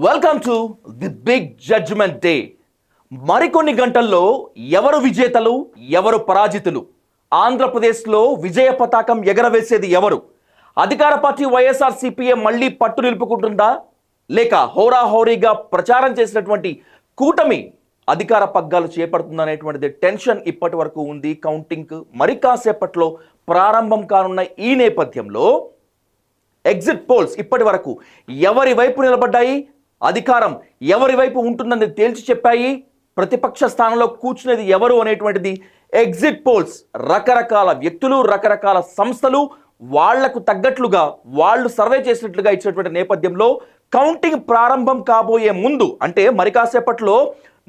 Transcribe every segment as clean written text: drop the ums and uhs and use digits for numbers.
Welcome to the big judgement day. మరికొన్ని గంటల్లో ఎవరు విజేతలు, ఎవరు పరాజితులు? ఆంధ్రప్రదేశ్లో విజయ పతాకం ఎగరవేసేది ఎవరు? అధికార పార్టీ వైఎస్ఆర్సీపీఏ మళ్ళీ పట్టు నిలుపుకుంటుందా, లేక హోరాహోరీగా ప్రచారం చేసినటువంటి కూటమి అధికార పగ్గాలు చేపడుతుందనేటువంటిది టెన్షన్ ఇప్పటి వరకు ఉంది. కౌంటింగ్ మరి కాసేపట్లో ప్రారంభం కానున్న ఈ నేపథ్యంలో ఎగ్జిట్ పోల్స్ ఇప్పటి వరకు ఎవరి వైపు నిలబడ్డాయి, అధికారం ఎవరి వైపు ఉంటుందని తేల్చి చెప్పాయి, ప్రతిపక్ష స్థానంలో కూర్చునేది ఎవరు అనేటువంటిది ఎగ్జిట్ పోల్స్ రకరకాల వ్యక్తులు, రకరకాల సంస్థలు వాళ్లకు తగ్గట్లుగా వాళ్ళు సర్వే చేసినట్లుగా ఇచ్చినటువంటి నేపథ్యంలో కౌంటింగ్ ప్రారంభం కాబోయే ముందు, అంటే మరి కాసేపట్లో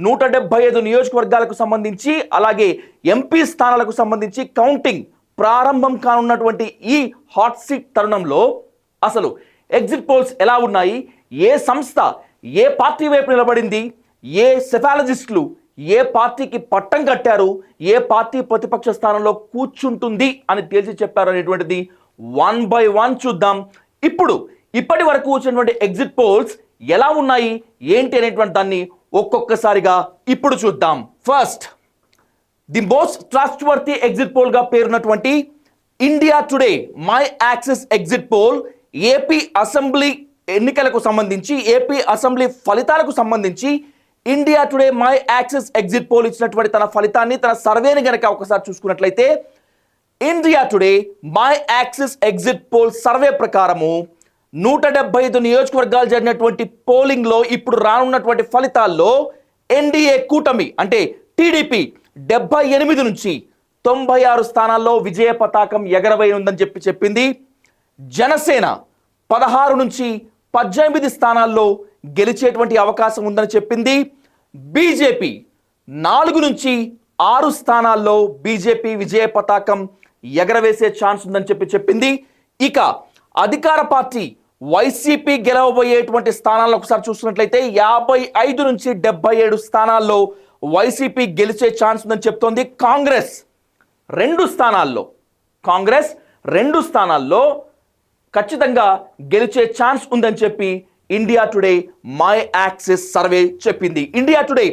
175 నియోజకవర్గాలకు సంబంధించి అలాగే ఎంపీ స్థానాలకు సంబంధించి కౌంటింగ్ ప్రారంభం కానున్నటువంటి ఈ హాట్ సీట్ తరుణంలో అసలు ఎగ్జిట్ పోల్స్ ఎలా ఉన్నాయి, ఏ సంస్థ ఏ పార్టీ వైపు నిలబడింది, ఏ సెఫాలజిస్టులు ఏ పార్టీకి పట్టం కట్టారు, ఏ పార్టీ ప్రతిపక్ష స్థానంలో కూర్చుంటుంది అని తేల్చి చెప్పారు అనేటువంటిది 1 by 1 చూద్దాం. ఇప్పటి వరకు వచ్చినటువంటి ఎగ్జిట్ పోల్స్ ఎలా ఉన్నాయి ఏంటి అనేటువంటి దాన్ని ఒక్కొక్కసారిగా ఇప్పుడు చూద్దాం. First, the most trustworthy exit poll గా పేరున్నటువంటి India Today My Axis exit poll AP assembly ఎన్నికలకు సంబంధించి, ఏపీ అసెంబ్లీ ఫలితాలకు సంబంధించి India Today My Axis exit poll ఇచ్చినటువంటి తన ఫలితాన్ని, తన సర్వేని గనక ఒకసారి చూసుకున్నట్లయితే India Today My Axis exit poll survey ప్రకారము 175 నియోజకవర్గాలు జరిగినటువంటి పోలింగ్ లో ఇప్పుడు రానున్నటువంటి ఫలితాల్లో ఎన్డీఏ కూటమి అంటే టీడీపీ 78 నుంచి 96 స్థానాల్లో విజయ పతాకం ఎగరవేయనుందని చెప్పింది. జనసేన 16 నుంచి 18 స్థానాల్లో గెలిచేటువంటి అవకాశం ఉందని చెప్పింది. బీజేపీ 4 నుంచి 6 స్థానాల్లో బీజేపీ విజయ పతాకం ఎగరవేసే ఛాన్స్ ఉందని చెప్పింది. ఇక అధికార పార్టీ వైసీపీ గెలవబోయేటువంటి స్థానాలను ఒకసారి చూసుకున్నట్లయితే 55 నుంచి 77 స్థానాల్లో వైసీపీ గెలిచే ఛాన్స్ ఉందని చెప్తోంది. కాంగ్రెస్ 2 స్థానాల్లో ఖచ్చితంగా గెలిచే ఛాన్స్ ఉందని చెప్పి India Today My Axis survey చెప్పింది. India Today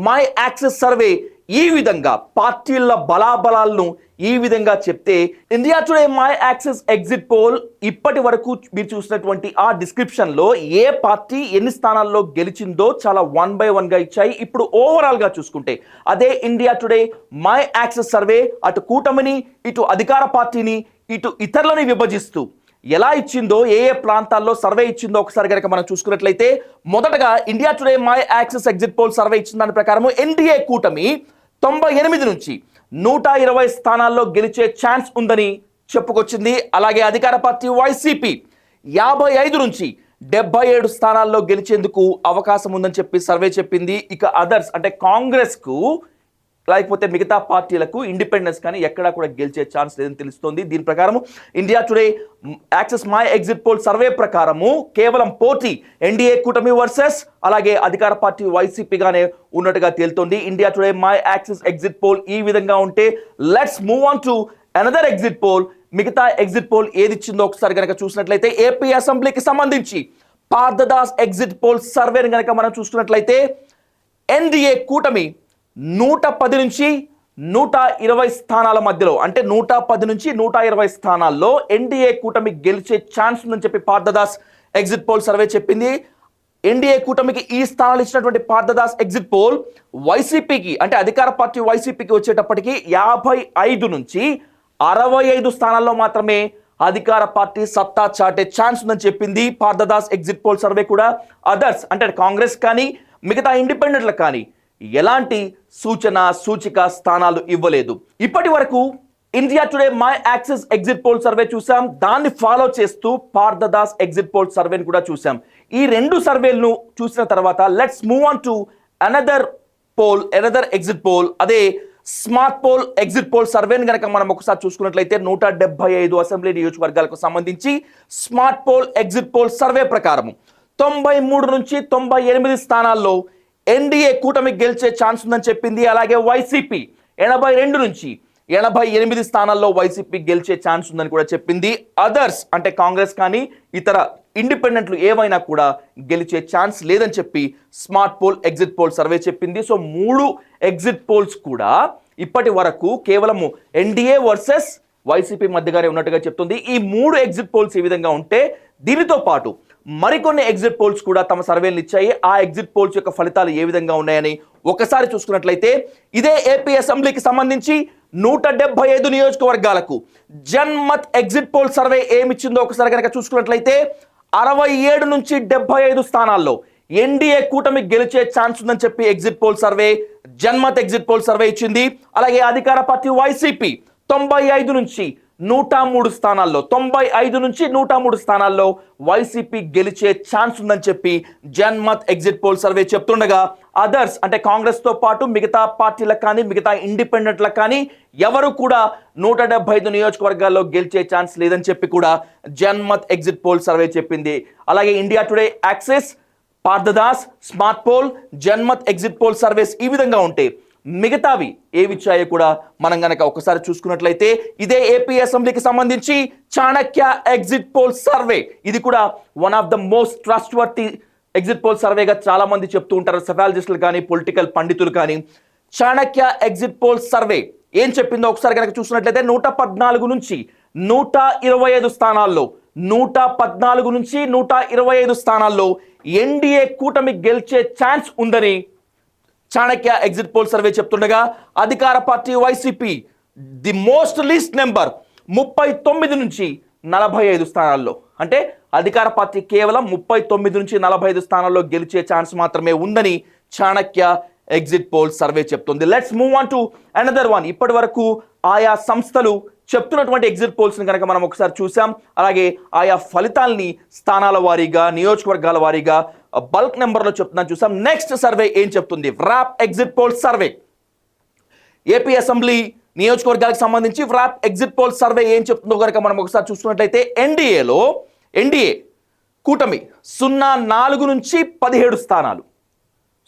My Axis survey ఈ విధంగా పార్టీల బలాబలాలను ఈ విధంగా చెప్తే, India Today My Axis exit poll ఇప్పటి వరకు మీరు చూసినటువంటి ఆ డిస్క్రిప్షన్ లో ఏ పార్టీ ఎన్ని స్థానాల్లో గెలిచిందో చాలా 1 by 1 గా ఇచ్చాయి. ఇప్పుడు ఓవరాల్ గా చూసుకుంటే అదే India Today My Axis survey అటు కూటమిని, ఇటు అధికార పార్టీని, ఇటు ఇతరులని విభజిస్తూ ఎలా ఇచ్చిందో, ఏ ఏ ప్రాంతాల్లో సర్వే ఇచ్చిందో ఒకసారి కనుక మనం చూసుకున్నట్లయితే, మొదటగా India Today My Axis exit poll survey ఇచ్చిన దాని ప్రకారం ఎన్డీఏ కూటమి 98 నుంచి 120 స్థానాల్లో గెలిచే ఛాన్స్ ఉందని చెప్పుకొచ్చింది. అలాగే అధికార పార్టీ వైసీపీ 55 నుంచి 77 స్థానాల్లో గెలిచేందుకు అవకాశం ఉందని చెప్పి సర్వే చెప్పింది. ఇక అదర్స్ అంటే కాంగ్రెస్ కు లేకపోతే మిగతా పార్టీలకు, ఇండిపెండెన్స్ కానీ ఎక్కడా కూడా గెలిచే ఛాన్స్ లేదని తెలుస్తోంది. దీని ప్రకారం India today axis my exit poll survey ప్రకారము కేవలం పోటీ ఎన్డీఏ కూటమి వర్సెస్ అలాగే అధికార పార్టీ వైసీపీగానే ఉన్నట్టుగా తేలుతోంది. India Today My Axis exit poll ఈ విధంగా ఉంటే let's move on to another exit poll. మిగతా ఎగ్జిట్ పోల్ ఏది ఇచ్చిందో ఒకసారి కనుక చూసినట్లయితే ఏపీ అసెంబ్లీకి సంబంధించి పార్థదాస్ ఎగ్జిట్ పోల్ సర్వేని కనుక మనం చూసుకున్నట్లయితే ఎన్డీఏ కూటమి 110 నుంచి 120 స్థానాల మధ్యలో, అంటే 110 నుంచి 120 స్థానాల్లో ఎన్డీఏ కూటమి గెలిచే ఛాన్స్ ఉందని చెప్పి పార్థదాస్ ఎగ్జిట్ పోల్ సర్వే చెప్పింది. ఎన్డీఏ కూటమికి ఈ స్థానాలు ఇచ్చినటువంటి పార్థదాస్ ఎగ్జిట్ పోల్ వైసీపీకి అంటే అధికార పార్టీ వైసీపీకి వచ్చేటప్పటికి 55 నుంచి 65 స్థానాల్లో మాత్రమే అధికార పార్టీ సత్తా చాటే ఛాన్స్ ఉందని చెప్పింది పార్థదాస్ ఎగ్జిట్ పోల్ సర్వే కూడా. అదర్స్ అంటే కాంగ్రెస్ కానీ మిగతా ఇండిపెండెంట్లకు కానీ ఎలాంటి సూచిక స్థానాలు ఇవ్వలేదు. ఇప్పటి వరకు India Today My Axis exit poll survey చూసాం, దాన్ని ఫాలో చేస్తూ పార్థదాస్ ఎగ్జిట్ పోల్ సర్వేని కూడా చూసాం. ఈ 2 సర్వేలను చూసిన తర్వాత let's move on to another exit pole, అదే స్మార్ట్ పోల్ ఎగ్జిట్ పోల్ సర్వేని కనుక మనం ఒకసారి చూసుకున్నట్లయితే 175 అసెంబ్లీ నియోజకవర్గాలకు సంబంధించి smart pole exit poll survey ప్రకారం 93 నుంచి 98 స్థానాల్లో ఎన్డీఏ కూటమి గెలిచే ఛాన్స్ ఉందని చెప్పింది. అలాగే వైసీపీ 82 నుంచి 88 స్థానాల్లో వైసీపీ గెలిచే ఛాన్స్ ఉందని కూడా చెప్పింది. అదర్స్ అంటే కాంగ్రెస్ కానీ ఇతర ఇండిపెండెంట్లు ఏవైనా కూడా గెలిచే ఛాన్స్ లేదని చెప్పి smart pole exit poll survey చెప్పింది. సో 3 ఎగ్జిట్ పోల్స్ కూడా ఇప్పటి వరకు కేవలము ఎన్డీఏ వర్సెస్ వైసీపీ మధ్యగానే ఉన్నట్టుగా చెప్తుంది. ఈ 3 ఎగ్జిట్ పోల్స్ ఈ విధంగా ఉంటే దీనితో పాటు మరికొన్ని ఎగ్జిట్ పోల్స్ కూడా తమ సర్వేలు ఇచ్చాయి. ఆ ఎగ్జిట్ పోల్స్ యొక్క ఫలితాలు ఏ విధంగా ఉన్నాయని ఒకసారి చూసుకున్నట్లయితే ఇదే ఏపీ అసెంబ్లీకి సంబంధించి 175 నియోజకవర్గాలకు జన్మత్ ఎగ్జిట్ పోల్ సర్వే ఏమిచ్చిందో ఒకసారి కనుక చూసుకున్నట్లయితే 67 నుంచి 75 స్థానాల్లో ఎన్డీఏ కూటమి గెలిచే ఛాన్స్ ఉందని చెప్పి exit poll survey Janmat exit poll survey ఇచ్చింది. అలాగే అధికార పార్టీ వైసీపీ 95 నుంచి 103 స్థానాల్లో 95 నుంచి 103 స్థానాల్లో వైసీపీ గెలిచే ఛాన్స్ ఉందని చెప్పి జన్మత్ ఎగ్జిట్ పోల్ సర్వే చెప్తుండగా అదర్స్ అంటే కాంగ్రెస్ తో పాటు మిగతా పార్టీలకు కానీ మిగతా ఇండిపెండెంట్లకు కానీ ఎవరు కూడా 175 నియోజకవర్గాల్లో గెలిచే ఛాన్స్ లేదని చెప్పి కూడా జన్మత్ ఎగ్జిట్ పోల్ సర్వే చెప్పింది. అలాగే India today access, Parthadas, smart pole, Janmat exit pole surveys ఈ విధంగా ఉంటే మిగతావి ఏవిచ్చాయో కూడా మనం గనక ఒకసారి చూసుకున్నట్లయితే ఇదే ఏపీ అసెంబ్లీకి సంబంధించి చాణక్య ఎగ్జిట్ పోల్ సర్వే, ఇది కూడా one of the most trustworthy exit poll సర్వేగా చాలా మంది చెప్తూ ఉంటారు, సెఫాలజిస్టులు కానీ పొలిటికల్ పండితులు కానీ. చాణక్య ఎగ్జిట్ పోల్ సర్వే ఏం చెప్పిందో ఒకసారి కనుక చూసినట్లయితే 114 నుంచి 125 స్థానాల్లో 114 నుంచి 125 స్థానాల్లో ఎన్డీఏ కూటమి గెలిచే ఛాన్స్ ఉందని చాణక్య ఎగ్జిట్ పోల్ సర్వే చెప్తుండగా అధికార party YCP the most least number 39 నుంచి 45 స్థానాల్లో, అంటే అధికార పార్టీ కేవలం 39 నుంచి 45 స్థానాల్లో గెలిచే ఛాన్స్ మాత్రమే ఉందని చాణక్య ఎగ్జిట్ పోల్ సర్వే చెప్తుంది. Let's move on to another one. ఇప్పటి వరకు ఆయా సంస్థలు చెప్తున్నటువంటి ఎగ్జిట్ పోల్స్ ని కనుక మనం ఒకసారి చూసాం. అలాగే ఆయా ఫలితాలని స్థానాల వారీగా నియోజకవర్గాల వారీగా బల్క్ నెంబర్లో చెప్తున్నాను చూసాం. నెక్స్ట్ సర్వే ఏం చెప్తుంది? Wrap exit poll survey. AP assembly నియోజకవర్గాలకు సంబంధించి వ్రాప్ ఎగ్జిట్ పోల్ సర్వే ఏం చెప్తుందో కనుక మనం ఒకసారి చూసుకున్నట్లయితే ఎన్డీఏ కూటమి 04 నుంచి 17 స్థానాలు,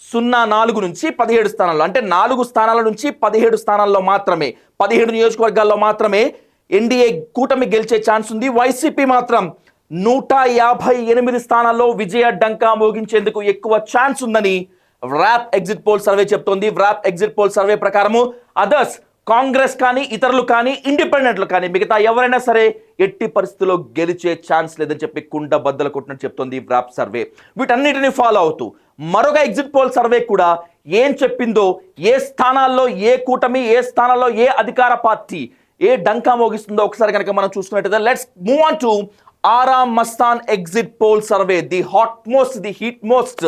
04 నుంచి 17 స్థానాల్లో, అంటే 4 స్థానాల నుంచి 17 స్థానాల్లో మాత్రమే 17 నియోజకవర్గాల్లో మాత్రమే ఎన్డీఏ కూటమి గెలిచే ఛాన్స్ ఉంది. వైసీపీ మాత్రం 158 స్థానాల్లో విజయ డంకా మోగించేందుకు ఎక్కువ ఛాన్స్ ఉందని వ్రాప్ ఎగ్జిట్ పోల్ సర్వే చెప్తోంది. వ్రాప్ ఎగ్జిట్ పోల్ సర్వే ప్రకారము అదర్స్ కాంగ్రెస్ కానీ ఇతరులు కానీ ఇండిపెండెంట్లు కానీ మిగతా ఎవరైనా సరే ఎట్టి పరిస్థితుల్లో గెలిచే ఛాన్స్ లేదని చెప్పి కుండ బద్దలు కొట్టినట్టు చెప్తోంది వ్రాప్ సర్వే. వీటన్నిటిని ఫాలో అవుతూ మరొక ఎగ్జిట్ పోల్ సర్వే కూడా ఏం చెప్పిందో, ఏ స్థానాల్లో ఏ కూటమి, ఏ స్థానాల్లో ఏ అధికార పార్టీ ఏ డంకా మోగిస్తుందో ఒకసారి కనుక మనం చూసుకున్నట్టయితే let's move on to Aaraa Mastan exit poll survey. The heat most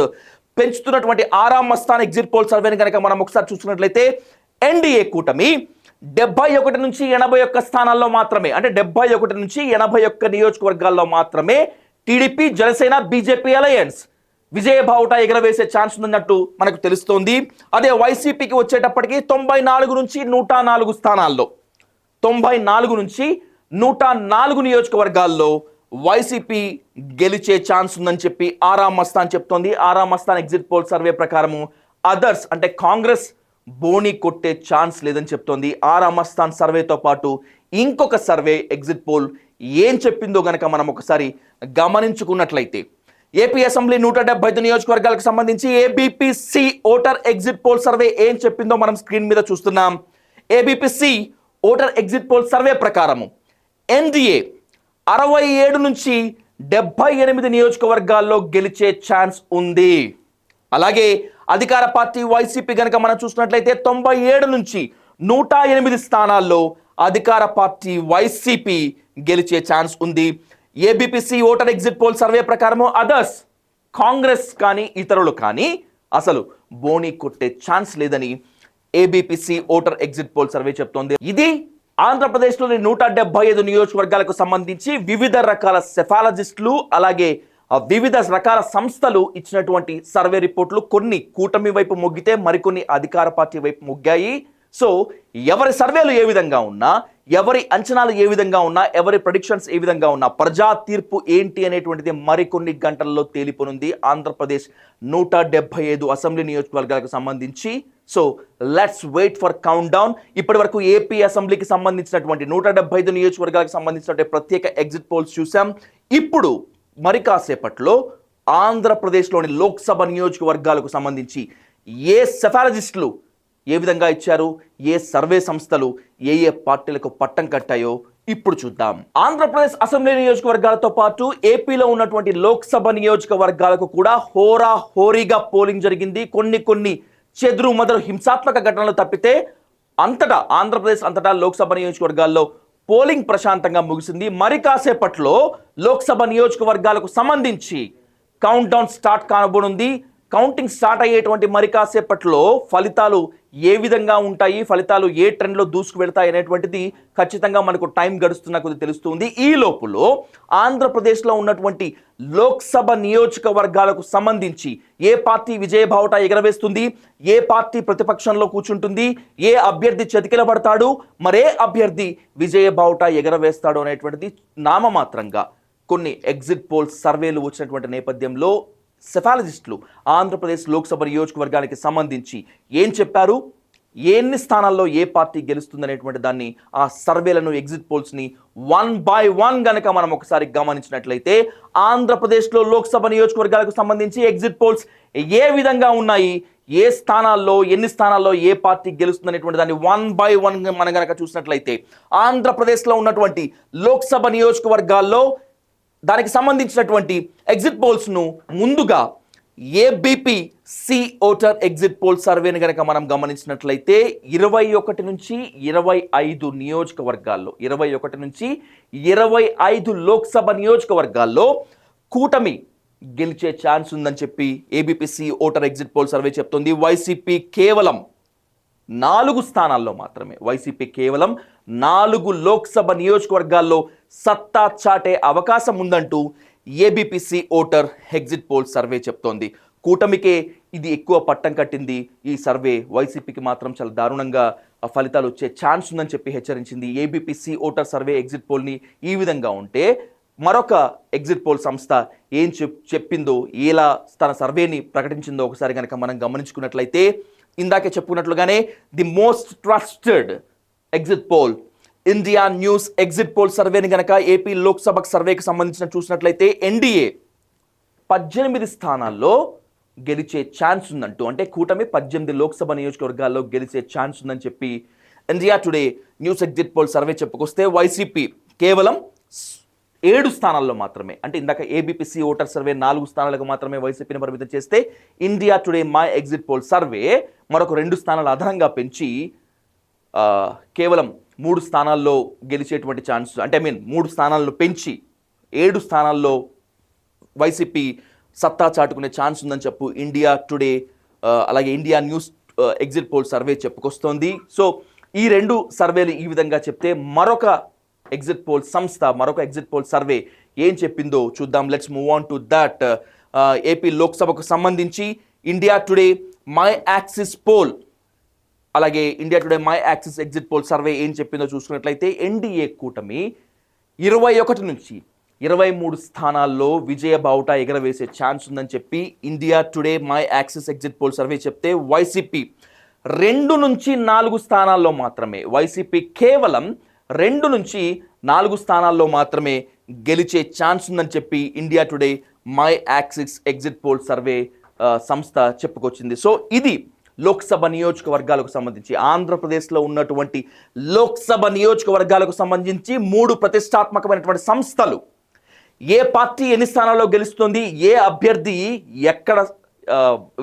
పెంచుతున్నటువంటి ఆరామ్ మస్తాన్ ఎగ్జిట్ పోల్ సర్వేని కనుక మనం ఒకసారి చూసుకున్నట్లయితే ఎన్డీఏ కూటమి 71 నుంచి 81 స్థానాల్లో మాత్రమే, అంటే 71 నుంచి 81 నియోజకవర్గాల్లో మాత్రమే టీడీపీ, జనసేన, బీజేపీ అలయన్స్ విజయ బావుట ఎగరవేసే ఛాన్స్ ఉన్నట్టు మనకు తెలుస్తోంది. అదే వైసీపీకి వచ్చేటప్పటికి 94 నుంచి 104 స్థానాల్లో 94 నుంచి 104 నియోజకవర్గాల్లో వైసీపీ గెలిచే ఛాన్స్ ఉందని చెప్పి ఆరామ్ మస్తాన్ చెప్తోంది. ఆరామ్ మస్తాన్ ఎగ్జిట్ పోల్ సర్వే ప్రకారము అదర్స్ అంటే కాంగ్రెస్ బోని కొట్టే ఛాన్స్ లేదని చెప్తోంది. ఆరామ్ మస్తాన్ సర్వేతో పాటు ఇంకొక సర్వే ఎగ్జిట్ పోల్ ఏం చెప్పిందో గనక మనం ఒకసారి గమనించుకున్నట్లయితే ఏపీ అసెంబ్లీ 175 నియోజకవర్గాలకు సంబంధించి ఏబిపిసి ఓటర్ ఎగ్జిట్ పోల్ సర్వే ఏం చెప్పిందో మనం స్క్రీన్ మీద చూస్తున్నాం. ఏబిపిసి ఓటర్ ఎగ్జిట్ పోల్ సర్వే ప్రకారము ఎన్డీఏ 67 నుంచి 78 నియోజకవర్గాల్లో గెలిచే ఛాన్స్ ఉంది. అలాగే అధికార పార్టీ వైసీపీ కనుక మనం చూసినట్లయితే 97 నుంచి 108 స్థానాల్లో అధికార పార్టీ వైసీపీ గెలిచే ఛాన్స్ ఉంది. ఏబిపిసి ఓటర్ ఎగ్జిట్ పోల్ సర్వే ప్రకారము అదర్స్ కాంగ్రెస్ కానీ ఇతరులు కానీ అసలు బోని కొట్టే ఛాన్స్ లేదని ఏబిపిసి ఓటర్ ఎగ్జిట్ పోల్ సర్వే చెప్తోంది. ఇది ఆంధ్రప్రదేశ్లోని 175 నియోజకవర్గాలకు సంబంధించి వివిధ రకాల సెఫాలజిస్టులు అలాగే వివిధ రకాల సంస్థలు ఇచ్చినటువంటి సర్వే రిపోర్ట్లు. కొన్ని కూటమి వైపు మొగ్గితే మరికొన్ని అధికార పార్టీ వైపు మొగ్గాయి. సో ఎవరి సర్వేలు ఏ విధంగా ఉన్నా, ఎవరి అంచనాలు ఏ విధంగా ఉన్నా, ఎవరి ప్రెడిక్షన్స్ ఏ విధంగా ఉన్నా ప్రజా తీర్పు ఏంటి అనేటువంటిది మరికొన్ని గంటల్లో తేలిపోనుంది ఆంధ్రప్రదేశ్ 175 అసెంబ్లీ నియోజకవర్గాలకు సంబంధించి. So let's wait for countdown. ఇప్పటి వరకు ఏపీ అసెంబ్లీకి సంబంధించినటువంటి 175 నియోజకవర్గాలకు సంబంధించినటువంటి ప్రత్యేక ఎగ్జిట్ పోల్స్ చూసాం. ఇప్పుడు మరి కాసేపట్లో ఆంధ్రప్రదేశ్లోని లోక్సభ నియోజకవర్గాలకు సంబంధించి ఏ సెఫాలజిస్టులు ఏ విధంగా ఇచ్చారు, ఏ సర్వే సంస్థలు ఏ పార్టీలకు పట్టం కట్టాయో ఇప్పుడు చూద్దాం. ఆంధ్రప్రదేశ్ అసెంబ్లీ నియోజకవర్గాలతో పాటు ఏపీలో ఉన్నటువంటి లోక్సభ నియోజకవర్గాలకు కూడా హోరీగా పోలింగ్ జరిగింది. కొన్ని చెదురు మదరు హింసాత్మక ఘటనలు తప్పితే అంతటా ఆంధ్రప్రదేశ్ అంతటా లోక్సభ నియోజకవర్గాల్లో పోలింగ్ ప్రశాంతంగా ముగిసింది. మరి కాసేపట్లో లోక్సభ నియోజకవర్గాలకు సంబంధించి కౌంట్ డౌన్ స్టార్ట్ కానబోనుంది. కౌంటింగ్ స్టార్ట్ అయ్యేటువంటి మరి కాసేపట్లో ఫలితాలు ఏ విధంగా ఉంటాయి, ఫలితాలు ఏ ట్రెండ్లో దూసుకు వెళ్తాయి అనేటువంటిది ఖచ్చితంగా మనకు టైం గడుస్తున్న కొద్ది తెలుస్తుంది. ఈ లోపులో ఆంధ్రప్రదేశ్లో ఉన్నటువంటి లోక్సభ నియోజకవర్గాలకు సంబంధించి ఏ పార్టీ విజయబావుట ఎగరవేస్తుంది, ఏ పార్టీ ప్రతిపక్షంలో కూర్చుంటుంది, ఏ అభ్యర్థి చతికిలబడతాడు, మరే అభ్యర్థి విజయబావుట ఎగరవేస్తాడు అనేటువంటిది నామమాత్రంగా కొన్ని ఎగ్జిట్ పోల్స్ సర్వేలు వచ్చినటువంటి నేపథ్యంలో సెఫాలజిస్టులు ఆంధ్రప్రదేశ్ లోక్సభ నియోజకవర్గానికి సంబంధించి ఏం చెప్పారు, ఎన్ని స్థానాల్లో ఏ పార్టీ గెలుస్తుందనేటువంటి దాన్ని ఆ సర్వేలను ఎగ్జిట్ పోల్స్ని 1 by 1 గనక మనం ఒకసారి గమనించినట్లయితే ఆంధ్రప్రదేశ్లో లోక్సభ నియోజకవర్గాలకు సంబంధించి ఎగ్జిట్ పోల్స్ ఏ విధంగా ఉన్నాయి, ఏ స్థానాల్లో ఎన్ని స్థానాల్లో ఏ పార్టీ గెలుస్తుందనేటువంటి దాన్ని 1 by 1 మనం గనక చూసినట్లయితే ఆంధ్రప్రదేశ్లో ఉన్నటువంటి లోక్సభ నియోజకవర్గాల్లో దానికి సంబంధించినటువంటి ఎగ్జిట్ పోల్స్ను ముందుగా ఏబిపి ఓటర్ ఎగ్జిట్ పోల్ సర్వేని కనుక మనం గమనించినట్లయితే 21 నుంచి 25 నియోజకవర్గాల్లో 21 నుంచి 25 లోక్సభ నియోజకవర్గాల్లో కూటమి గెలిచే ఛాన్స్ ఉందని చెప్పి ABP voter exit poll survey చెప్తుంది. వైసీపీ కేవలం 4 స్థానాల్లో మాత్రమే, వైసీపీ కేవలం 4 లోక్సభ నియోజకవర్గాల్లో సత్తా చాటే అవకాశం ఉందంటూ ABP voter exit poll survey చెప్తోంది. కూటమికే ఇది ఎక్కువ పట్టం కట్టింది ఈ సర్వే, వైసీపీకి మాత్రం చాలా దారుణంగా ఫలితాలు వచ్చే ఛాన్స్ ఉందని చెప్పి హెచ్చరించింది. ఏబిపి ఓటర్ సర్వే ఎగ్జిట్ పోల్ని ఈ విధంగా ఉంటే మరొక ఎగ్జిట్ పోల్ సంస్థ ఏం చెప్పిందో, ఎలా తన సర్వేని ప్రకటించిందో ఒకసారి కనుక మనం గమనించుకున్నట్లయితే ఇందాకే చెప్పుకున్నట్లుగానే the most trusted exit poll India News exit poll సర్వేని కనుక ఏపీ లోక్సభ సర్వేకి సంబంధించిన చూసినట్లయితే ఎన్డీఏ 18 స్థానాల్లో గెలిచే ఛాన్స్ ఉందంటూ, అంటే కూటమి 18 లోక్సభ నియోజకవర్గాల్లో గెలిచే ఛాన్స్ ఉందని చెప్పి India Today News exit poll survey చెప్పుకొస్తే వైసీపీ కేవలం 7 స్థానాల్లో మాత్రమే, అంటే ఇందాక ఏబిపి ఓటర్ సర్వే 4 స్థానాలకు మాత్రమే వైసీపీని పరిమితం చేస్తే India Today my exit poll survey మరొక 2 స్థానాలు అదనంగా పెంచి కేవలం 3 స్థానాల్లో గెలిచేటువంటి ఛాన్స్, అంటే 3 స్థానాలను పెంచి 7 స్థానాల్లో వైసీపీ సత్తా చాటుకునే ఛాన్స్ ఉందని చెప్పు ఇండియా టుడే అలాగే India News exit poll survey చెప్పుకొస్తోంది. సో ఈ 2 సర్వేలు ఈ విధంగా చెప్తే మరొక ఎగ్జిట్ పోల్ సంస్థ మరొక ఎగ్జిట్ పోల్ సర్వే ఏం చెప్పిందో చూద్దాం. Let's move on to that. AP లోక్సభకు సంబంధించి India Today My Axis poll అలాగే India Today My Axis exit poll survey ఏం చెప్పిందో చూసుకున్నట్లయితే ఎన్డీఏ కూటమి 21 నుంచి 23 స్థానాల్లో విజయ బావుట ఎగరవేసే ఛాన్స్ ఉందని చెప్పి India Today My Axis exit poll survey చెప్తే వైసీపీ 2 నుంచి 4 స్థానాల్లో మాత్రమే, వైసీపీ కేవలం 2 నుంచి 4 స్థానాల్లో మాత్రమే గెలిచే ఛాన్స్ ఉందని చెప్పి India Today My Axis exit poll survey సంస్థ చెప్పుకొచ్చింది. సో ఇది లోక్సభ నియోజకవర్గాలకు సంబంధించి ఆంధ్రప్రదేశ్లో ఉన్నటువంటి లోక్సభ నియోజకవర్గాలకు సంబంధించి 3 ప్రతిష్టాత్మకమైనటువంటి సంస్థలు ఏ పార్టీ ఎన్ని స్థానాల్లో గెలుస్తుంది, ఏ అభ్యర్థి ఎక్కడ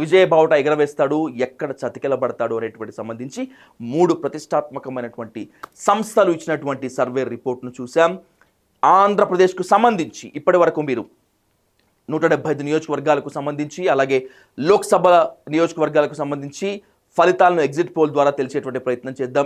విజయ బావుట ఎగరవేస్తాడు, ఎక్కడ చతికిలబడతాడు అనేటువంటి సంబంధించి 3 ప్రతిష్టాత్మకమైనటువంటి సంస్థలు ఇచ్చినటువంటి సర్వే రిపోర్ట్ను చూసాం. ఆంధ్రప్రదేశ్కు సంబంధించి ఇప్పటి వరకు మీరు 175 నియోజకవర్గాలకు సంబంధించి అలాగే లోక్సభ నియోజకవర్గాలకు సంబంధించి ఫలితాలను ఎగ్జిట్ పోల్ ద్వారా తెలిసేటువంటి ప్రయత్నం చేద్దాం.